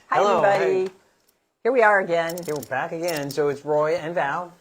Hi, Hello, everybody. hey. Here we are again. Here we're back again. So it's Roy and Val.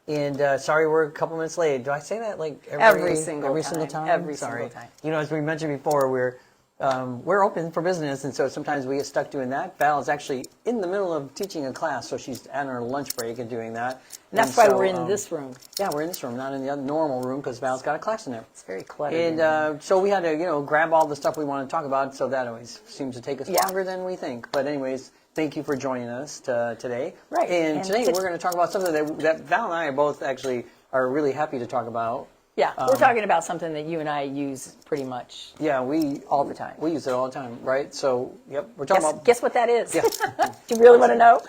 And sorry we're a couple minutes late. Do I say that like Every single time? Every Sorry. single time. You know, as we mentioned before, we're open for business, and so sometimes we get stuck doing that. Val is actually in the middle of teaching a class, so she's on her lunch break and doing that. And that's why we're in this room. Yeah, we're in this room, not in the other normal room, because Val's got a class in there. It's very cluttered. And so we had to, grab all the stuff we want to talk about, so that always seems to take us longer than we think. But anyways, thank you for joining us today. Right. And today we're going to talk about something that Val and I both actually are really happy to talk about. Yeah, we're talking about something that you and I use pretty much. Yeah, all the time. We use it all the time, right? So, yep, we're talking about. Guess what that is? Yeah. Do you really want to know?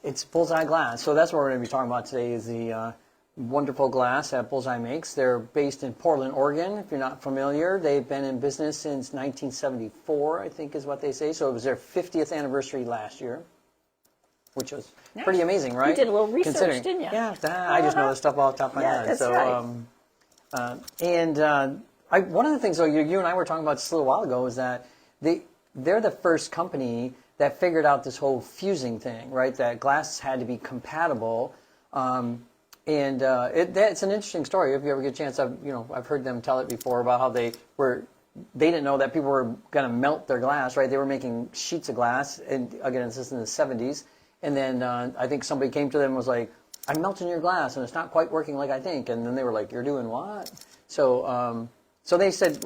It's Bullseye glass. So that's what we're going to be talking about today. Is the wonderful glass that Bullseye makes. They're based in Portland, Oregon. If you're not familiar, they've been in business since 1974, I think is what they say. So it was their 50th anniversary last year, which was pretty amazing, right? You did a little research, didn't you? Yeah, I just know this stuff off the top of my head. That's so, right. One of the things, though, you and I were talking about just a little while ago, is that they're the first company that figured out this whole fusing thing, right? That glass had to be compatible. It's an interesting story. If you ever get a chance, I've heard them tell it before about how they didn't know that people were going to melt their glass, right? They were making sheets of glass, and again, this is in the 70s. And then I think somebody came to them and was like, "I'm melting your glass, and it's not quite working like I think." And then they were like, "You're doing what?" So they said,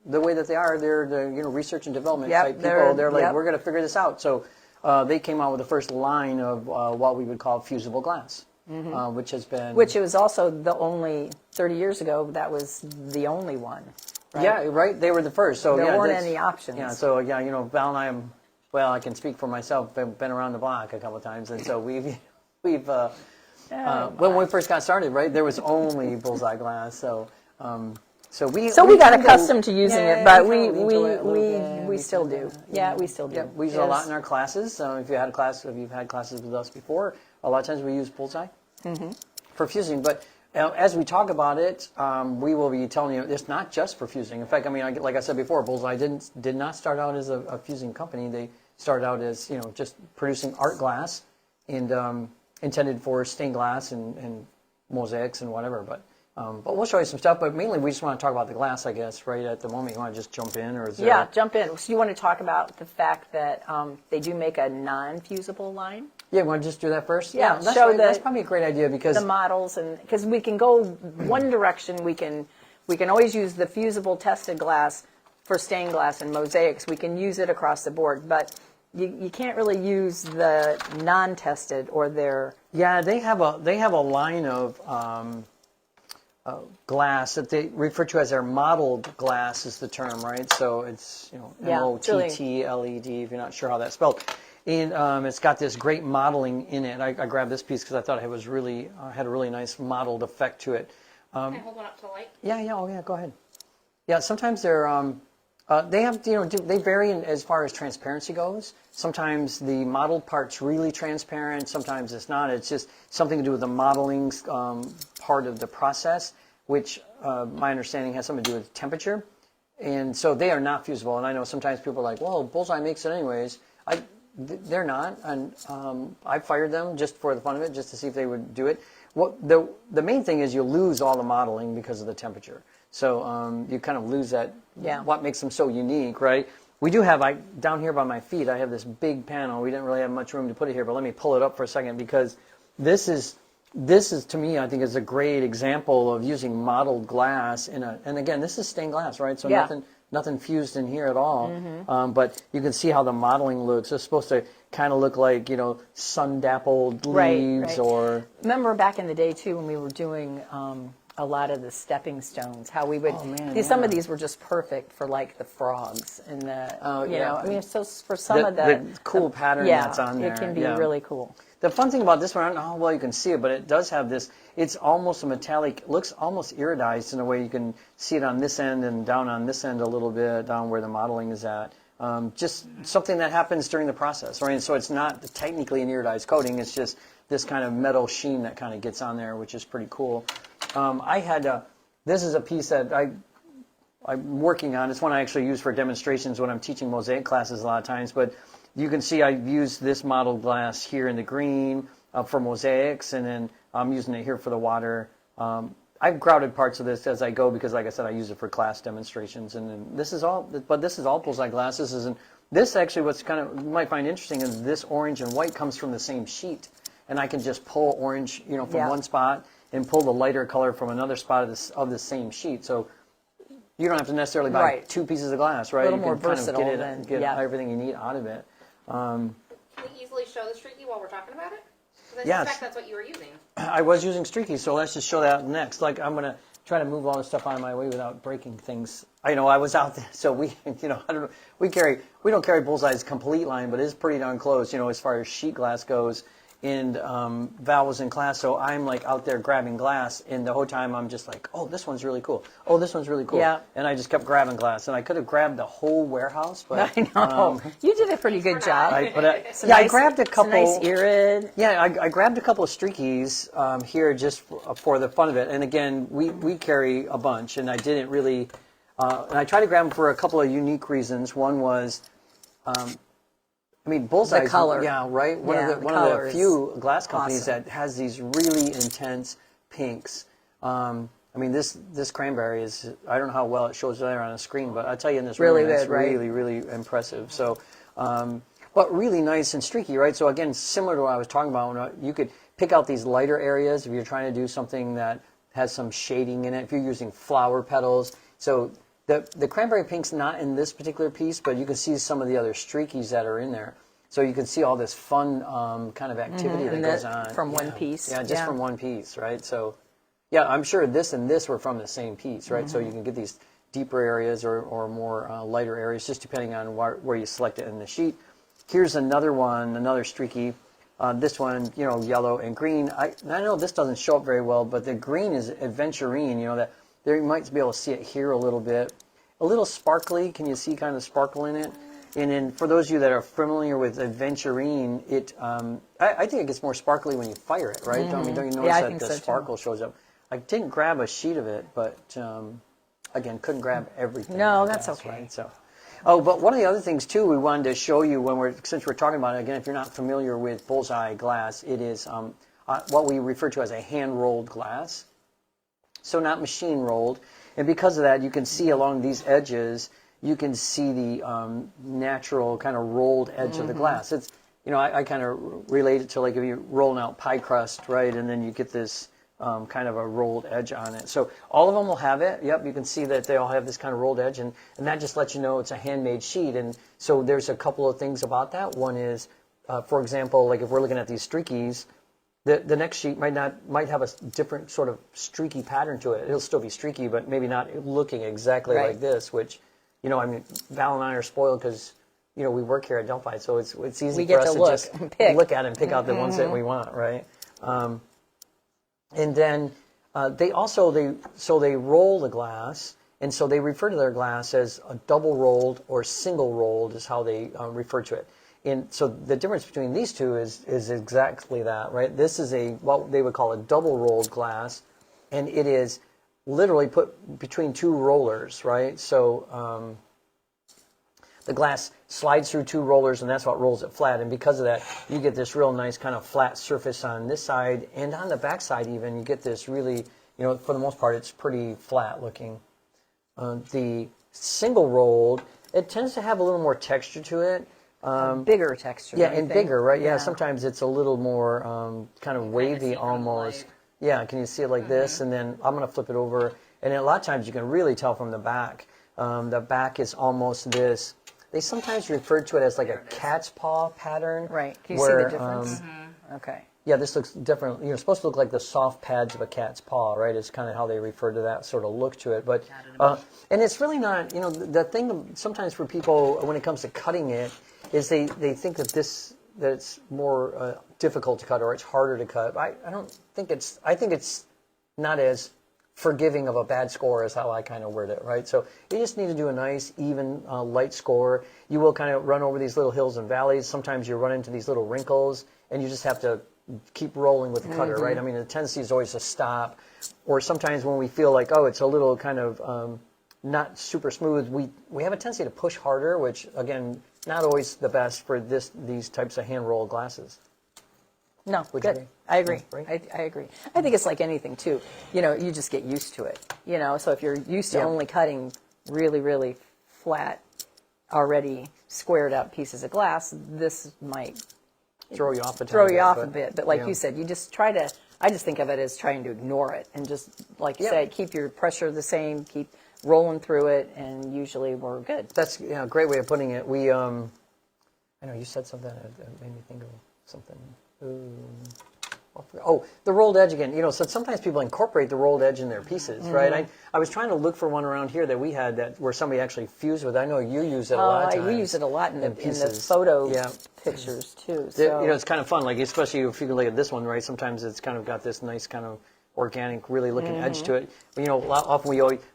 the way that they are, they're the research and development type people. They're like, "We're going to figure this out." So they came out with the first line of what we would call fusible glass. Mm-hmm. Which it was also the only 30 years ago. That was the only one. Right? Yeah, right. They were the first. So there weren't any options. Yeah. So Val and I well, I can speak for myself. I've been around the block a couple of times, and so we've when we first got started, right, there was only Bullseye glass. So we got accustomed to using it, but we still do. Yeah, we still do. Yeah, we use it a lot in our classes. If you've had classes with us before, a lot of times we use Bullseye for fusing. But as we talk about it, we will be telling you it's not just for fusing. In fact, like I said before, Bullseye did not start out as a fusing company. They started out as just producing art glass and intended for stained glass and mosaics and whatever. But we'll show you some stuff. But mainly, we just want to talk about the glass, I guess, right at the moment. You want to just jump in, or is there? Yeah, jump in. So you want to talk about the fact that they do make a non-fusible line? Yeah, want to just do that first? Yeah, that's probably a great idea because the models, and because we can go one direction, we can always use the fusible tested glass for stained glass and mosaics. We can use it across the board, but you can't really use the non-tested or their. Yeah, they have a line of glass that they refer to as their modeled glass is the term, right? So it's MOTTLED if you're not sure how that's spelled. And it's got this great modeling in it. I grabbed this piece because I thought it was really had a really nice modeled effect to it. Can I hold one up to the light? Yeah, go ahead. Yeah, sometimes they're they have they vary as far as transparency goes. Sometimes the modeled part's really transparent. Sometimes it's not. It's just something to do with the modeling part of the process, which my understanding has something to do with temperature. And so they are not fusible. And I know sometimes people are like, "Well, Bullseye makes it anyways." They're not, and I fired them just for the fun of it, just to see if they would do it. The main thing is you lose all the modeling because of the temperature. So you kind of lose that. Yeah. What makes them so unique, right? We do have down here by my feet. I have this big panel. We didn't really have much room to put it here, but let me pull it up for a second because this is to me, I think, is a great example of using modeled glass and again, this is stained glass, right? So nothing fused in here at all. Mm-hmm. But you can see how the modeling looks. It's supposed to kind of look like, sun-dappled leaves or... Remember back in the day, too, when we were doing a lot of the stepping stones, how we would... Some of these were just perfect for, like, the frogs and the... so for some of the cool pattern that's on there. It can be really cool. The fun thing about this one, I don't know how well you can see it, but it does have this, it's almost a metallic, looks almost iridized in a way. You can see it on this end and down on this end a little bit, down where the modeling is at. Just something that happens during the process, right? And so it's not technically an iridized coating, it's just this kind of metal sheen that kind of gets on there, which is pretty cool. This is a piece that I'm working on. It's one I actually use for demonstrations when I'm teaching mosaic classes a lot of times. But you can see I've used this modeled glass here in the green for mosaics, and then I'm using it here for the water. I've grouted parts of this as I go because, like I said, I use it for class demonstrations. And then this is all Bullseye glass. This actually, what's kind of you might find interesting is this orange and white comes from the same sheet, and I can just pull orange, from one spot and pull the lighter color from another spot of the same sheet. So you don't have to necessarily buy two pieces of glass, right? A little you more can versatile kind of get everything you need out of it. Can we easily show the Streaky while we're talking about it? Because I Yes. suspect that's what you were using. I was using Streaky, so let's just show that next. Like I'm gonna try to move all this stuff out of my way without breaking things. I was out there, so we, I don't know, we don't carry Bullseye's complete line, but it's pretty darn close, as far as sheet glass goes. And Val was in class, so I'm like out there grabbing glass, and the whole time I'm just like, oh, this one's really cool. Oh, this one's really cool. Yeah. And I just kept grabbing glass, and I could have grabbed the whole warehouse, but I know. You did a pretty good job. I grabbed a couple. It's a nice Irid. Yeah, I grabbed a couple of Streakies here just for the fun of it. And again, we carry a bunch, and I didn't really. And I tried to grab them for a couple of unique reasons. One was, Bullseye. The color. Yeah, right. One of the few glass companies that has these really intense pinks. This cranberry is. I don't know how well it shows there on the screen, but I tell you in this Really room, it's good, right? really, really impressive. So. But really nice and streaky, right? So again, similar to what I was talking about, you could pick out these lighter areas if you're trying to do something that has some shading in it, if you're using flower petals. So the cranberry pink's not in this particular piece, but you can see some of the other streakies that are in there. So you can see all this fun kind of activity that goes on. From one piece. Yeah, just from one piece, right? So, yeah, I'm sure this and this were from the same piece, right? So you can get these deeper areas or more lighter areas, just depending on where you select it in the sheet. Here's another one, another streaky. This one, yellow and green. I know this doesn't show up very well, but the green is aventurine. That there you might be able to see it here a little bit. A little sparkly. Can you see kind of sparkle in it? And then for those of you that are familiar with aventurine, I think it gets more sparkly when you fire it, right? Don't you notice that the sparkle shows up? I didn't grab a sheet of it, but again, couldn't grab everything. No, that's okay. Right? So. Oh, but one of the other things too we wanted to show you since we're talking about it again, if you're not familiar with Bullseye glass, it is what we refer to as a hand-rolled glass, so not machine rolled. And because of that, you can see along these edges, you can see the natural kind of rolled edge of the glass. It's I kind of relate it to like if you're rolling out pie crust, right, and then you get this kind of a rolled edge on it. So all of them will have it. Yep, you can see that they all have this kind of rolled edge, and that just lets you know it's a handmade sheet. And so there's a couple of things about that. One is, for example, like if we're looking at these streakies, the next sheet might have a different sort of streaky pattern to it. It'll still be streaky, but maybe not looking exactly like this, which, Val and I are spoiled because, we work here at Delphi, so it's easy for us to just look at it and pick out the ones that we want, right? And then they roll the glass, and so they refer to their glass as a double rolled or single rolled is how they refer to it. And so the difference between these two is exactly that, right? This is what they would call a double rolled glass, and it is literally put between two rollers, right? So the glass slides through two rollers, and that's what rolls it flat. And because of that, you get this real nice kind of flat surface on this side, and on the back side even, you get this really, for the most part, it's pretty flat looking. The single rolled, it tends to have a little more texture to it. Bigger texture. Yeah, and bigger, right? Yeah, sometimes it's a little more kind of wavy almost. Yeah, can you see it like this? And then I'm going to flip it over, and a lot of times you can really tell from the back. The back is almost this. They sometimes refer to it as like a cat's paw pattern. Right. Can you see the difference? Okay. Yeah, this looks different. You're supposed to look like the soft pads of a cat's paw, right? It's kind of how they refer to that sort of look to it. But and it's really not, the thing sometimes for people when it comes to cutting it is they think that it's more difficult to cut or it's harder to cut. I think it's not as forgiving of a bad score is how I kind of word it, right? So you just need to do a nice, even, light score. You will kind of run over these little hills and valleys. Sometimes you run into these little wrinkles, and you just have to keep rolling with the cutter, right? The tendency is always to stop. Or sometimes when we feel like, it's a little kind of not super smooth. We have a tendency to push harder, which again, not always the best for these types of hand rolled glasses. No, Would you good. agree? I agree. Right? I agree. I think it's like anything too. You just get used to it. So if you're used to Yeah. only cutting really, really flat, already squared up pieces of glass, this might Throw you off a bit. But like yeah. you said, you just try to. I just think of it as trying to ignore it and just, like you Yeah. said, keep your pressure the same, keep rolling through it, and usually we're good. That's a great way of putting it. We, I know you said something that made me think of something. Oh, the rolled edge again. So sometimes people incorporate the rolled edge in their pieces, right? I was trying to look for one around here that we had where somebody actually fused with. I know you use it a lot of times. We use it a lot in the pieces. photo Yeah. pictures too. So. It's kind of fun, like especially if you can look at this one, right? Sometimes it's kind of got this nice kind of organic, really looking edge to it. But, often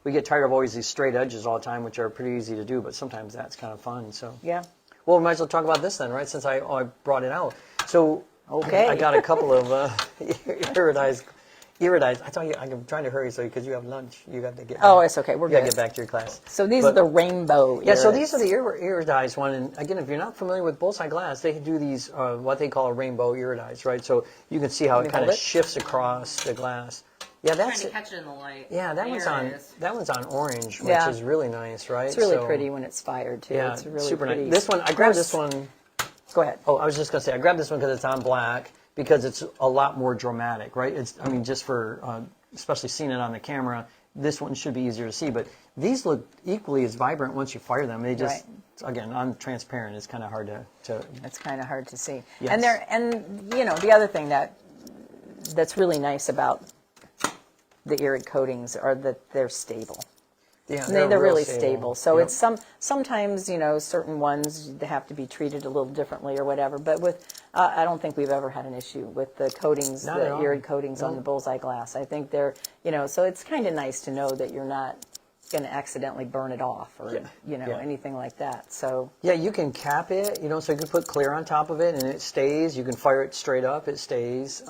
we get tired of always these straight edges all the time, which are pretty easy to do. But sometimes that's kind of fun. So Yeah. well, we might as well talk about this then, right? Since I brought it out. So Okay. I got a couple of iridized. I thought I'm trying to hurry because you have lunch. You got to get. Oh, it's okay. We're You got to good. get back to your class. So these are the rainbow. Yeah, so irids. these are the iridized one, and again, if you're not familiar with Bullseye glass, they do these what they call a rainbow iridized, right? So you can see how it kind of shifts across the glass. Yeah, Trying that's to it. catch it in the light. Yeah, There it is. that one's on orange, which Yeah. is really nice, right? It's really So, pretty when it's fired too. Yeah, It's really super pretty. nice. This one, I grabbed this one. Go ahead. Oh, I was just gonna say I grabbed this one because it's on black because it's a lot more dramatic, right? Just for especially seeing it on the camera, this one should be easier to see. But these look equally as vibrant once you fire them. They just, again, on transparent, it's kind of hard to. It's kind of hard to see. Yes. And the other thing that's really nice about the irid coatings are that they're stable. Yeah, They're real really stable. So Yep. it's sometimes certain ones they have to be treated a little differently or whatever. But I don't think we've ever had an issue with the coatings, Not the at all. irid coatings on the Bullseye glass. I think they're so it's kind of nice to know that you're not going to accidentally burn it off or Yeah. anything like that. So Yeah, you can cap it, so you can put clear on top of it and it stays. You can fire it straight up, it stays.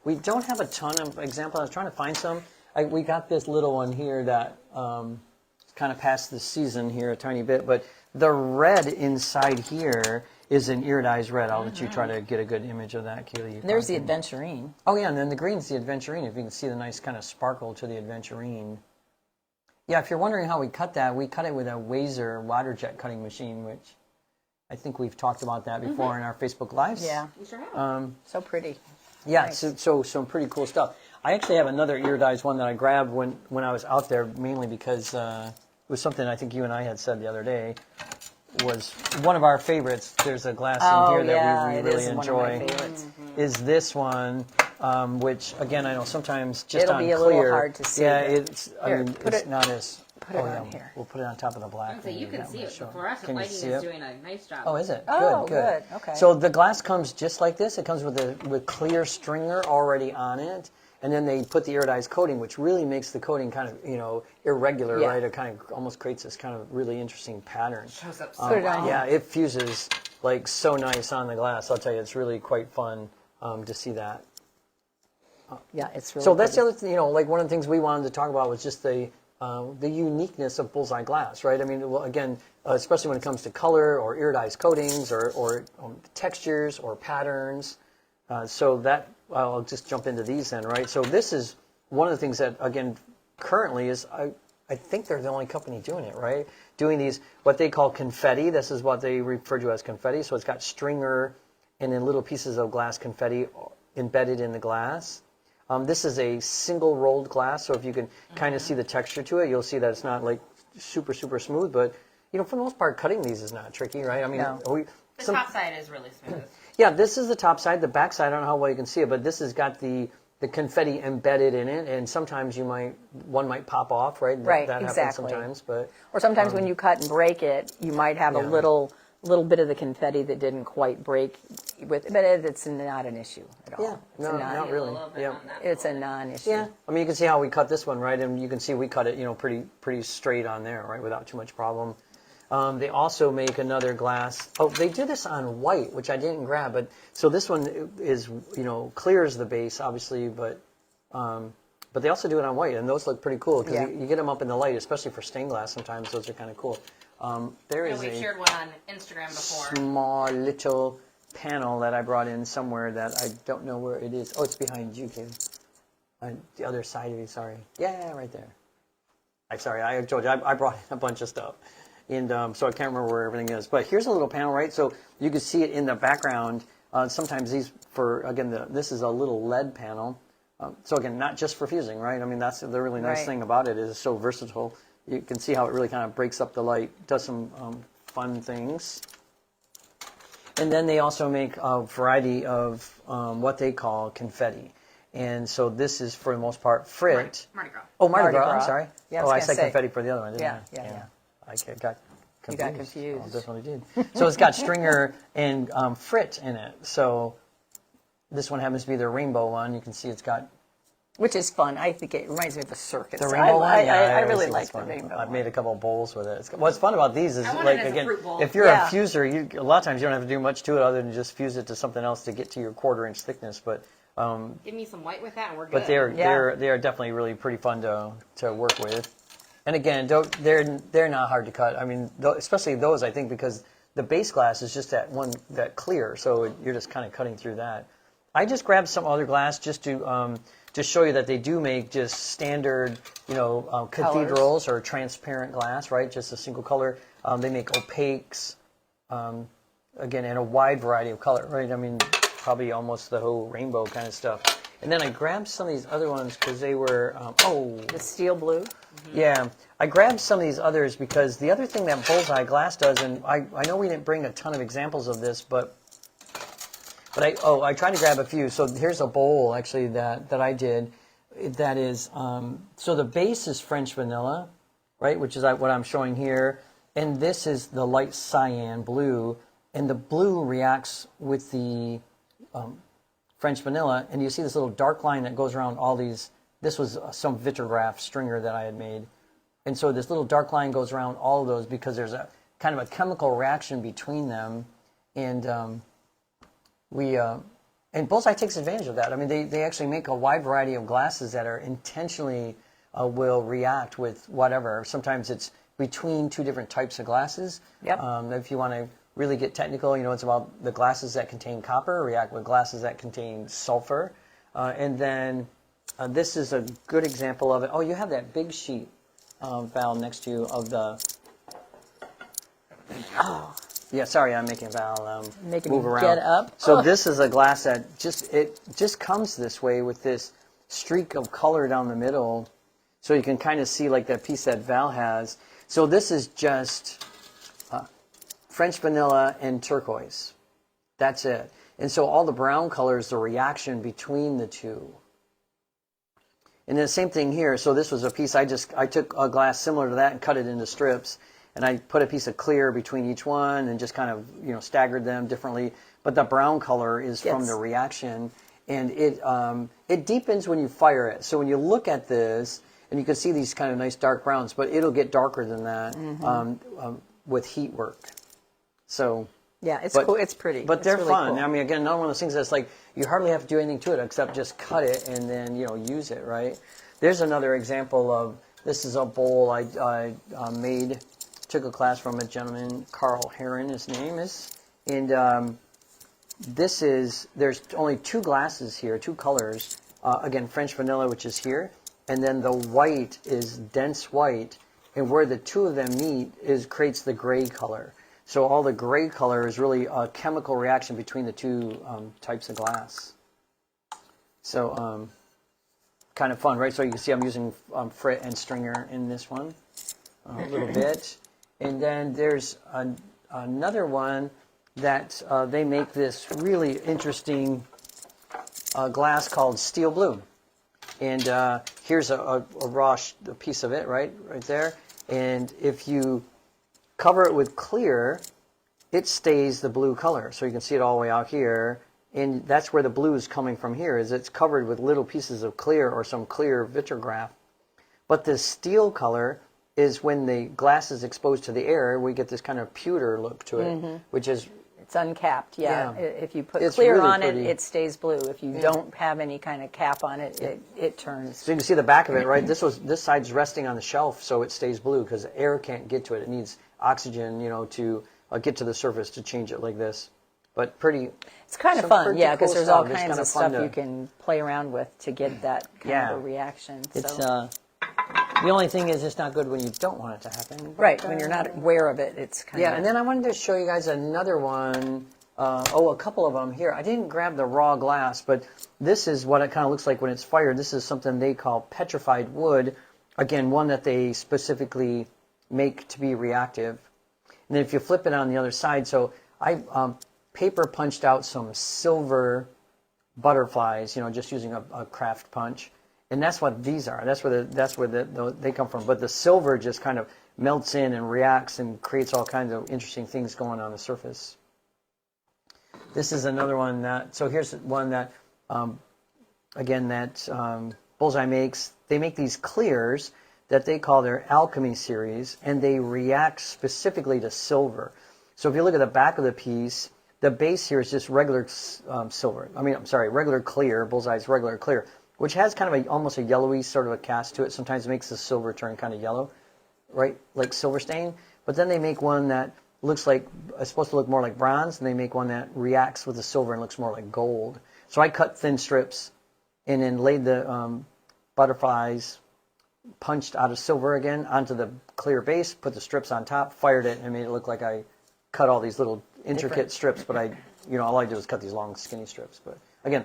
We don't have a ton of examples. I was trying to find some. We got this little one here that kind of past the season here a tiny bit, but the red inside here is an iridized red. I'll let you try to get a good image of that, Kaylee. there's the Adventurine. Oh yeah, and then the green's the Adventurine. If you can see the nice kind of sparkle to the Adventurine. Yeah, if you're wondering how we cut that, we cut it with a Wazer water jet cutting machine, which I think we've talked about that before in our Facebook Lives. Yeah, You sure have. so pretty. Yeah, Nice. so some pretty cool stuff. I actually have another iridized one that I grabbed when I was out there, mainly because it was something I think you and I had said the other day was one of our favorites. There's a glass in here that we really enjoy. One of my favorites. Is this one, which again I know sometimes just It'll on be a clear. little hard to see, Yeah, but- it's Here, it's put it- not as. put it on here. We'll put it on top of the black. So you one. can That see one, it. sure. For us, the Can you lighting see is it? doing a nice job. Oh, is it? Oh, good. good. Okay. So the glass comes just like this. It comes with clear stringer already on it, and then they put the iridized coating, which really makes the coating kind of irregular, Yeah. right? It kind of almost creates this kind of really interesting pattern. Shows up Put it on. Yeah, it fuses like so nice on the glass. I'll tell you, it's really quite fun to see that. Yeah, it's really So that's the pretty. other thing, like one of the things we wanted to talk about was just the uniqueness of Bullseye glass, right? I mean, well, again, especially when it comes to color or iridized coatings or textures or patterns. So that, I'll just jump into these then, right? So this is one of the things that, again, currently is, I think they're the only company doing it, right? Doing these, what they call confetti. This is what they refer to as confetti. So it's got stringer and then little pieces of glass confetti embedded in the glass. This is a single rolled glass, so if you can kind of see the texture to it, you'll see that it's not like super, super smooth, but for the most part, cutting these is not tricky, right? I mean, No. The top side is really smooth. yeah, this is the top side. The back side, I don't know how well you can see it, but this has got the confetti embedded in it, and sometimes one might pop off, right? Right, that exactly. happens sometimes, but Or sometimes when you cut and break it, you might have a Yeah. little bit of the confetti that didn't quite break with, but it's not an issue at all. yeah, It's no, a non, not really. A little bit Yeah. on that. It's a non-issue. Yeah, I mean, you can see how we cut this one, right? And you can see we cut it, pretty straight on there, right, without too much problem. They also make another glass. Oh, they do this on white, which I didn't grab. But so this one is, clear as the base, obviously, but But they also do it on white, and those look pretty cool because Yeah. you get them up in the light, especially for stained glass. Sometimes those are kind of cool. There is We've a shared one on Instagram before. small little panel that I brought in somewhere that I don't know where it is. Oh, it's behind you, Kim. On the other side of you, sorry. Yeah, right there. Sorry, I told you, I brought in a bunch of stuff. And so I can't remember where everything is. But here's a little panel, right? So you can see it in the background. Sometimes these, this is a little LED panel. So again, not just for fusing, right? I mean, that's the really nice Right. thing about it is it's so versatile. You can see how it really kind of breaks up the light, does some fun things. And then they also make a variety of what they call confetti. And so this is, for the most part, Frit. Mardi Gras. Oh, Mardi Mardi Gras, I'm Gras. sorry. Yeah, I oh, was I gonna said say. confetti for the other one, didn't Yeah, I? yeah. I got confused. You got confused. I definitely did. So it's got stringer and Frit in it. So this one happens to be the rainbow one. You can see it's got Which is fun. I think it reminds me of a circus. the rainbow one. I always really think like it's the fun. rainbow I've one. made a couple of bowls with it. What's fun about these is, I want like, it as a again, fruit bowl. if you're Yeah. a fuser, a lot of times you don't have to do much to it other than just fuse it to something else to get to your 1/4 inch thickness. But Give me some white with that, and we're good. But they're Yeah. they're definitely really pretty fun to work with, and again, they're not hard to cut. I mean, especially those, I think, because the base glass is just that clear, so you're just kind of cutting through that. I just grabbed some other glass just to show you that they do make just standard, cathedrals or transparent glass, right? Just a single color. They make opaques, again, in a wide variety of color, right? I mean, probably almost the whole rainbow kind of stuff. And then I grabbed some of these other ones because they were, The steel blue. yeah. I grabbed some of these others because the other thing that Bullseye glass does, and I know we didn't bring a ton of examples of this, but I tried to grab a few. So here's a bowl, actually, that I did. That is, so the base is French vanilla, right, which is what I'm showing here. And this is the light cyan blue. And the blue reacts with the French vanilla, and you see this little dark line that goes around all these. This was some vitrograph stringer that I had made, and so this little dark line goes around all of those because there's a kind of a chemical reaction between them, and and Bullseye takes advantage of that. I mean, they actually make a wide variety of glasses that are intentionally will react with whatever. Sometimes it's between two different types of glasses. Yep. If you want to really get technical, it's about the glasses that contain copper react with glasses that contain sulfur. And then this is a good example of it. Oh, you have that big sheet, Val, next to you of the... Oh. Yeah, sorry, I'm making Val Making move me around. get up. So this is a glass that just comes this way with this streak of color down the middle. So you can kind of see like that piece that Val has. So this is just... French vanilla and turquoise. That's it. And so all the brown color is the reaction between the two. And then the same thing here. So this was a piece I took a glass similar to that and cut it into strips. And I put a piece of clear between each one and just kind of, staggered them differently. But the brown color is from the reaction. And it deepens when you fire it. So when you look at this, and you can see these kind of nice dark browns, but it'll get darker than that with heat work. So Yeah, it's cool. It's pretty. But It's they're really fun. cool. I mean, again, another one of those things that's like you hardly have to do anything to it except just cut it and then use it, right? There's another example of this is a bowl I made. Took a class from a gentleman, Carl Heron, his name is, and there's only two glasses here, two colors. Again, French vanilla, which is here, and then the white is dense white, and where the two of them meet creates the gray color. So all the gray color is really a chemical reaction between the two types of glass. So kind of fun, right? So you can see I'm using Frit and stringer in this one a little bit. And then there's another one that they make this really interesting glass called steel blue. And here's a raw piece of it, right there. And if you cover it with clear, it stays the blue color. So you can see it all the way out here. And that's where the blue is coming from here, is it's covered with little pieces of clear or some clear vitrograph. But this steel color is when the glass is exposed to the air, we get this kind of pewter look to it, which is It's uncapped, yeah. Yeah. If you put It's clear really on pretty. it stays blue. If you don't have any kind of cap on it, it turns. So you can see the back of it, right? This side's resting on the shelf, so it stays blue because air can't get to it. It needs oxygen, to get to the surface to change it like this. But pretty. It's kind of some fun, pretty yeah, because cool there's all stuff. It's kinds kinda of fun stuff to- you can play around with to get that kind of a reaction. It's So. the only thing is it's not good when you don't want it to happen. Right, when you're not aware of it, it's kind of... Yeah, and then I wanted to show you guys another one. A couple of them here. I didn't grab the raw glass, but this is what it kind of looks like when it's fired. This is something they call petrified wood. Again, one that they specifically make to be reactive. And then if you flip it on the other side, so I paper punched out some silver butterflies, just using a craft punch. And that's what these are. That's where they come from. But the silver just kind of melts in and reacts and creates all kinds of interesting things going on the surface. This is another one that. So here's one that, again, that Bullseye makes. They make these clears that they call their alchemy series, and they react specifically to silver. So if you look at the back of the piece, the base here is just regular silver. Regular clear. Bullseye's regular clear, which has kind of almost a yellowy sort of a cast to it. Sometimes it makes the silver turn kind of yellow, right, like silver stain. But then they make one that looks like, it's supposed to look more like bronze, and they make one that reacts with the silver and looks more like gold. So I cut thin strips and then laid the butterflies punched out of silver again onto the clear base, put the strips on top, fired it, and made it look like I cut all these little intricate strips, but all I did was cut these long skinny strips. But again,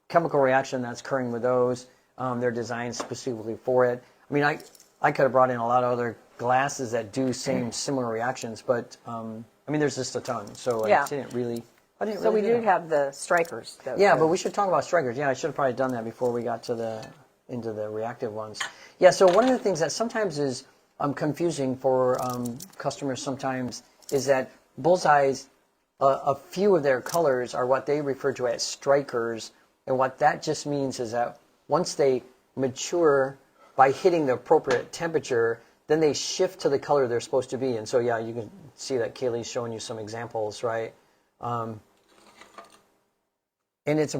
chemical reaction that's occurring with those. They're designed specifically for it. I mean, I could have brought in a lot of other glasses that do similar reactions, but there's just a ton. So I didn't really. So we do have the strikers, though. Yeah, but we should talk about strikers. Yeah, I should have probably done that before we got to into the reactive ones. Yeah. So one of the things that sometimes is confusing for customers sometimes is that Bullseye's a few of their colors are what they refer to as strikers, and what that just means is that once they mature by hitting the appropriate temperature, then they shift to the color they're supposed to be. And so, yeah, you can see that Kaylee's showing you some examples, right? And it's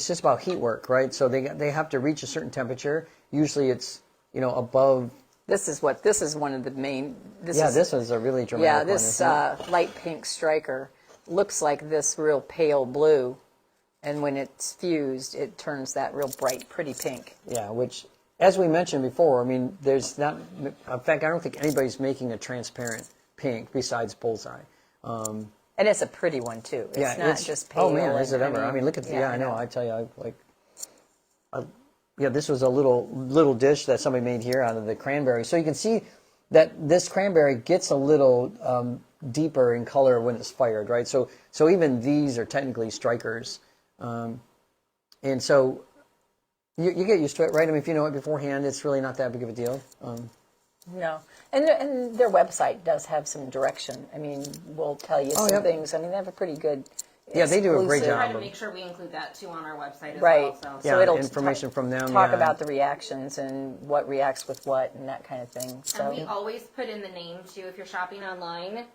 just about heat work, right? So they have to reach a certain temperature. Usually it's, above. This is one of the main. This is a really dramatic one. Yeah, this light pink striker looks like this real pale blue, and when it's fused, it turns that real bright, pretty pink. Yeah, which, as we mentioned before, there's not. In fact, I don't think anybody's making a transparent pink besides Bullseye. And it's a pretty one too. It's not just pale. Oh man, is it ever? Look at I know. I tell you, this was a little dish that somebody made here out of the cranberry. So you can see that this cranberry gets a little deeper in color when it's fired, right? So even these are technically strikers, and so you get used to it, right? If you know it beforehand, it's really not that big of a deal. No, and their website does have some direction. We'll tell you some things. They have a pretty good. Yeah, they do a great job. Try to make sure we include that too on our website as well. So it'll information from them. Talk about the reactions and what reacts with what and that kind of thing. So and we always put in the name too. If you're shopping online,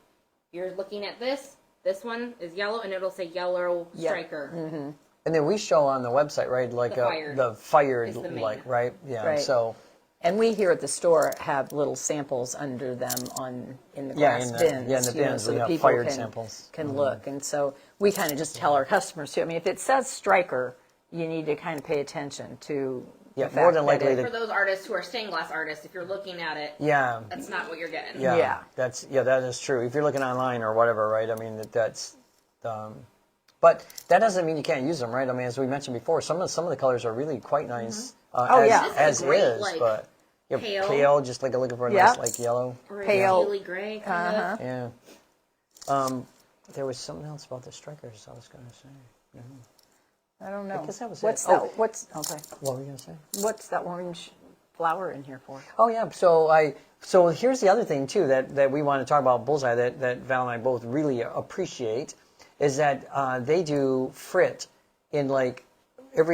you're looking at this. This one is yellow, and it'll say yellow striker. Mm-hmm. And then we show on the website, right, like the fired, like, right, yeah. Right. So. And we here at the store have little samples under them in the glass bins. Yeah, in the bins so we that have people fired samples. Can look. And so we kind of just tell our customers too. If it says striker, you need to kind of pay attention to. Yeah, more than likely. For those artists who are stained glass artists, if you're looking at it, that's not what you're getting. Yeah, that is true. If you're looking online or whatever, right? That's. But that doesn't mean you can't use them, right? As we mentioned before, some of the colors are really quite nice. As is, but. Yeah, pale, just like looking for a nice like yellow. Or pale, really gray kind of. Yeah. There was something else about the strikers I was going to say. I don't know. I guess that was What's it. that? Okay. What were you going to say? What's that orange flower in here for? Oh yeah. So here's the other thing too that we want to talk about Bullseye that Val and I both really appreciate is that they do Frit in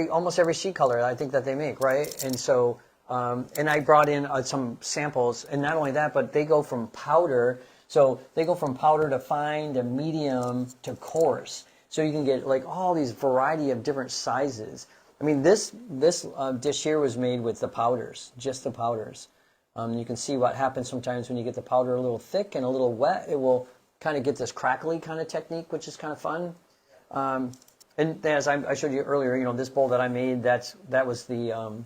almost every sheet color I think that they make, right? And so. And I brought in some samples, and not only that, but they go from powder So they go from powder to fine to medium to coarse. So you can get like all these variety of different sizes. I mean, this dish here was made with the powders, just the powders. You can see what happens sometimes when you get the powder a little thick and a little wet. It will kind of get this crackly kind of technique, which is kind of fun. And as I showed you earlier, you know, this bowl that I made, that was the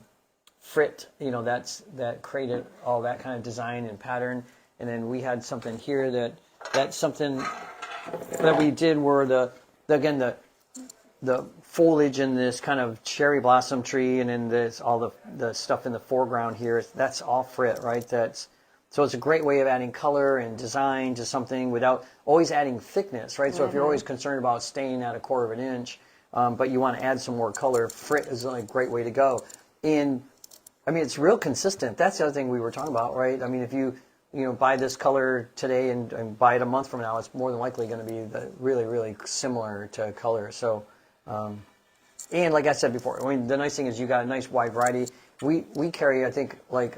Frit, you know, that created all that kind of design and pattern. And then we had something here that's something that we did where the foliage in this kind of cherry blossom tree, and then this all the stuff in the foreground here, that's all Frit, right? So it's a great way of adding color and design to something without always adding thickness, right? So if you're always concerned about staying at 1/4 of an inch, but you want to add some more color, Frit is a great way to go. And I mean, it's real consistent. That's the other thing we were talking about, right? I mean, if you buy this color today and buy it a month from now, it's more than likely going to be really, really similar to color. So, and like I said before, I mean, the nice thing is you got a nice wide variety. We carry, I think, like,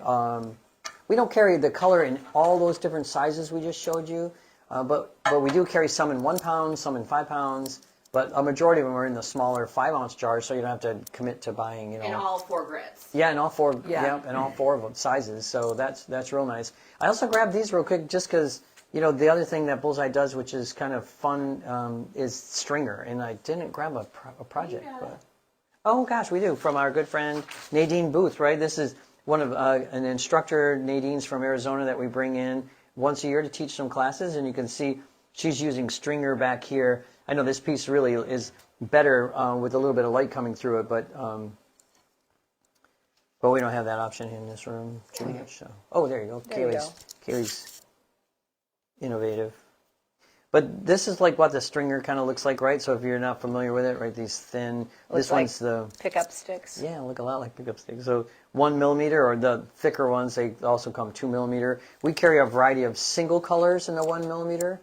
we don't carry the color in all those different sizes we just showed you, but we do carry some in 1 pound, some in 5 pounds, but a majority of them are in the smaller 5-ounce jars, so you don't have to commit to buying, In all 4 grids. Yeah, in all four. Yeah. In all 4 of them sizes. So that's real nice. I also grabbed these real quick just because the other thing that Bullseye does, which is kind of fun, is stringer, and I didn't grab a project, but oh gosh, we do, from our good friend Nadine Booth, right? This is one of an instructor, Nadine's from Arizona, that we bring in once a year to teach some classes, and you can see she's using stringer back here. I know this piece really is better with a little bit of light coming through it, but we don't have that option in this room too much. So. Oh, there you go. There you go. Kaylee's innovative. But this is like what the stringer kind of looks like, right? So if you're not familiar with it, right, these thin. Looks this like one's the pickup sticks. Yeah, look a lot like pickup sticks. So 1 millimeter, or the thicker ones, they also come 2 millimeter. We carry a variety of single colors in the 1 millimeter.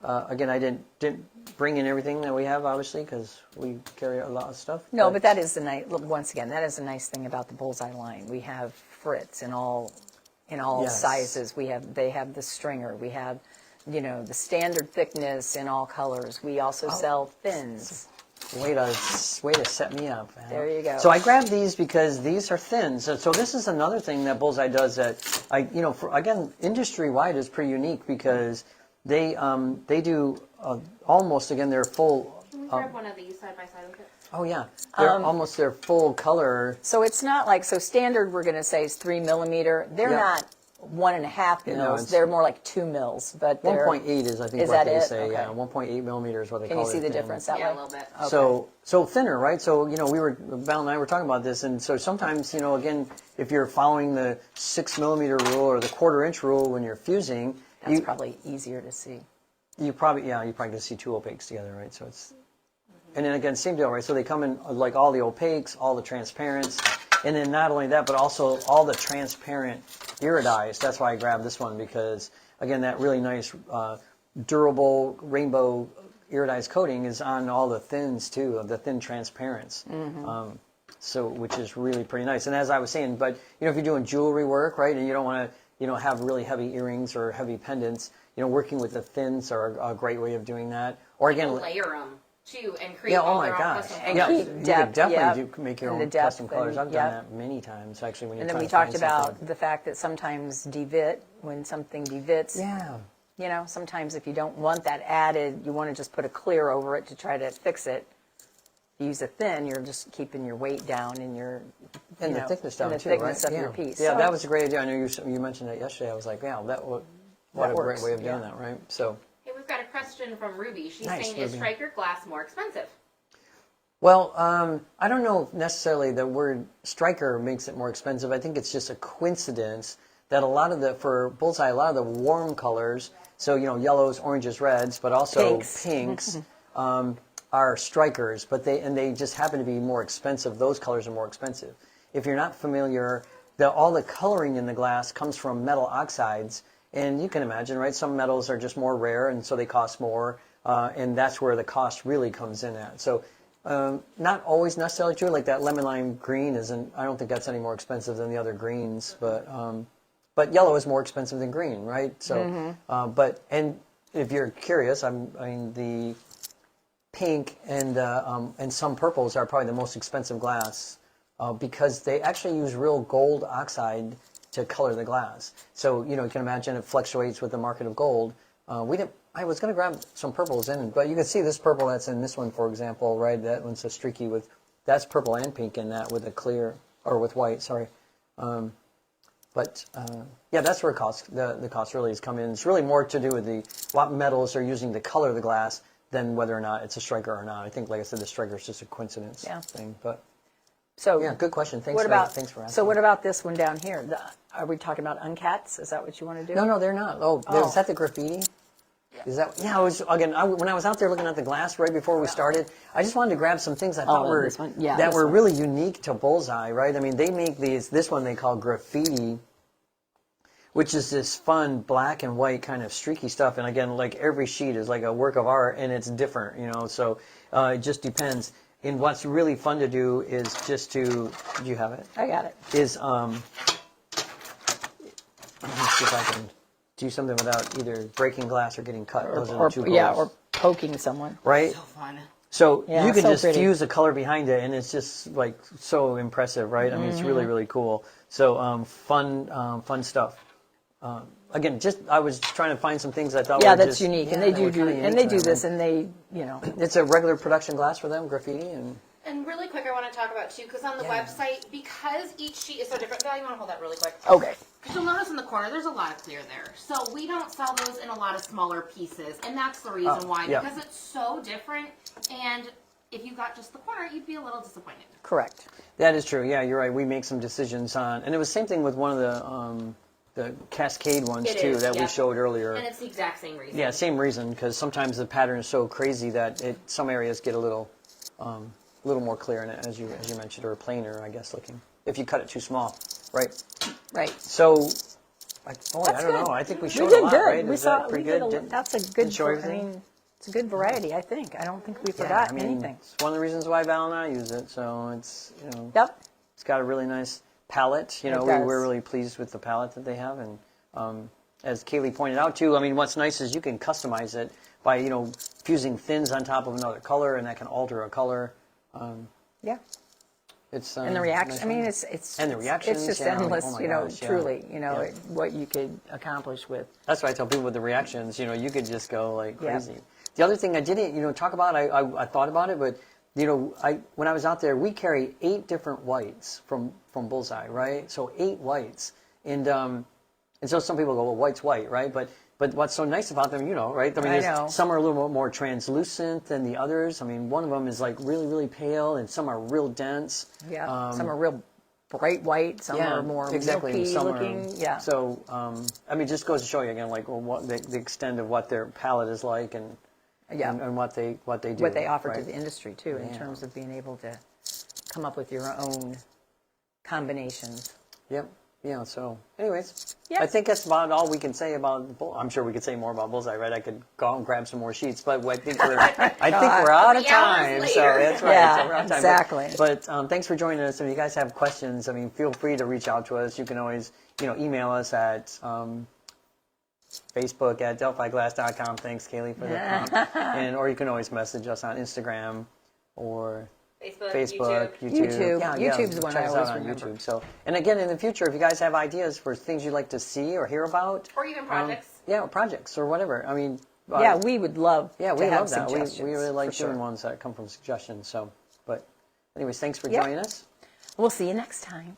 Again, I didn't bring in everything that we have, obviously, because we carry a lot of stuff. No, but that is the nice. Once again, that is a nice thing about the Bullseye line. We have Frits in all Yes. sizes. They have the stringer. We have, the standard thickness in all colors. We also sell thins. Way to set me up. Man. There you go. So I grabbed these because these are thin. So this is another thing that Bullseye does that again, industry wide is pretty unique because they do almost, again, they're full. Can we grab one of these side by side with it? Oh yeah, they're almost their full color. So it's not like, standard we're going to say is 3 millimeter. They're not 1.5 mils. They're more like 2 mils. But 1.8 is, I think, is what that they it? say. Okay. Yeah, 1.8 millimeter is what they Can call you it. see the thin. difference that way? Yeah, a little bit. Okay. So thinner, right? So Val and I were talking about this, and so sometimes again, if you're following the 6 millimeter rule or the 1/4 inch rule when you're fusing, That's probably easier to see. you probably can see 2 opaques together, right? So it's, and then again, same deal, right? So they come in like all the opaques, all the transparents, and then not only that, but also all the transparent iridized. That's why I grabbed this one, because again, that really nice durable rainbow iridized coating is on all the thins too, of the thin transparents. So which is really pretty nice. And as I was saying, but if you're doing jewelry work, right, and you don't want to have really heavy earrings or heavy pendants, working with the thins are a great way of doing that. Or again, layer them too and create all their own custom And colors. keep you depth, could definitely make your and the own depth custom colors. I've and- done yep. that many times, actually. When you're And then trying we to talked find about something. the fact that sometimes when something devits, Yeah. sometimes if you don't want that added, you want to just put a clear over it to try to fix it. If you use a thin, you're just keeping your weight down and your And the thickness down and the too, thickness right? of your piece. Yeah, So that was a great idea. I know you mentioned that yesterday. I was like, yeah, what a great works, way of doing yeah. that, right? So, Hey, we've got a question from Ruby. She's Nice, saying, is Ruby. striker glass more expensive? well, I don't know if necessarily the word striker makes it more expensive. I think it's just a coincidence that for Bullseye, a lot of the warm colors, so yellows, oranges, reds, but also pinks are strikers, but they just happen to be more expensive. Those colors are more expensive. If you're not familiar, all the coloring in the glass comes from metal oxides, and you can imagine, right? Some metals are just more rare, and so they cost more, and that's where the cost really comes in at. So, not always necessarily true. Like that lemon lime green I don't think that's any more expensive than the other greens, but but yellow is more expensive than green, right? So, and if you're curious, I mean the pink and some purples are probably the most expensive glass because they actually use real gold oxide to color the glass. So you can imagine it fluctuates with the market of gold. I was going to grab some purples in, but you can see this purple that's in this one, for example, right? That one's a streaky that's purple and pink in that with a clear, or with white, sorry. Yeah, that's where the cost really has come in. It's really more to do with what metals are using to color the glass than whether or not it's a striker or not. I think, like I said, the striker is just a coincidence thing. But So yeah, good question. Thanks for asking. So what about this one down here? Are we talking about uncats? Is that what you want to do? No, they're not. Is that the graffiti? Is that? Yeah, when I was out there looking at the glass right before we started, I just wanted to grab some things I thought were really unique to Bullseye, right? I mean, they make this one they call graffiti, which is this fun black and white kind of streaky stuff. And again, like every sheet is like a work of art, and it's different, so it just depends. And what's really fun to do is just to, do you have it? I got it. Is, let me see if I can do something without either breaking glass or getting cut. Those are the two goals. Or poking someone. Right? So fun. So Yeah, you can so just pretty. fuse the color behind it, and it's just like so impressive, right? I mean, it's really, really cool. So fun stuff. Again, I was trying to find some things I thought were That's just, unique, and yeah, they do unique to them. this, and they, It's a regular production glass for them, graffiti, And really quick, I want to talk about too, because on the website, because each sheet is so different. Val, you want to hold that really quick? Okay. Because you'll notice in the corner, there's a lot of clear there. So we don't sell those in a lot of smaller pieces, and that's the reason why. yeah. Because it's so different, and if you got just the corner, you'd be a little disappointed. Correct. That is true. Yeah, you're right. We make some decisions on, and it was the same thing with one of the Cascade ones It too is, that we yep. showed earlier. And it's the exact same reason. Yeah, same reason, because sometimes the pattern is so crazy that some areas get a little more clear in it, as you mentioned, or plainer, I guess, looking. If you cut it too small, right? Right. So, I don't good. know. I think we We showed did a lot, good. right? We Is saw. that pretty we did good? that's a good. show I everything? mean, it's a good variety. I think. I don't think we Yeah, forgot I mean, anything. it's one of the reasons why Val and I use it. So it's Yep. it's got a really nice palette. It does. We're really pleased with the palette that they have, and as Kaylee pointed out too, I mean, what's nice is you can customize it by fusing thins on top of another color, and that can alter a color. Yeah. It's And the reaction. nice I mean, one. it's And the reactions, It's just yeah, endless. oh my gosh, yeah. Truly. Yeah. What you could accomplish with. That's why I tell people with the reactions, you could just go like Yeah. crazy. The other thing I didn't, talk about, I thought about it, but when I was out there, we carry 8 different whites from Bullseye, right? So 8 whites, and so some people go, well, white's white, right? But what's so nice about them, right? I mean, I know. some are a little more translucent than the others. I mean, one of them is like really, really pale, and some are real dense. Yeah. Some are real bright white. Some are more milky some looking. Yeah. So, I mean, just goes to show you again, like what the extent of what their palette is like, and what they do, What they offer right? to the industry too, in terms of being able to come up with your own combinations. Yep. Yeah. So, anyways, Yeah. I think that's about all we can say about. I'm sure we could say more about Bullseye, right? I could go out and grab some more sheets, but I think we're out of 3 hours time. So later. that's right. Yeah, so we're out of time. exactly. But thanks for joining us. If you guys have questions, I mean, feel free to reach out to us. You can always, email us at Facebook at delphiglass.com. Thanks, Kaylee, for the prompt. Or you can always message us on Instagram or Facebook, YouTube. Yeah, YouTube's the one check I us always out on remember. YouTube. So, and again, in the future, if you guys have ideas for things you'd like to see or hear about, Or even projects. projects or whatever. I mean, Yeah, we would love we to have love that. We suggestions. really like for sure. doing ones that come from suggestions. So, but anyways, thanks for Yep. joining us. We'll see you next time.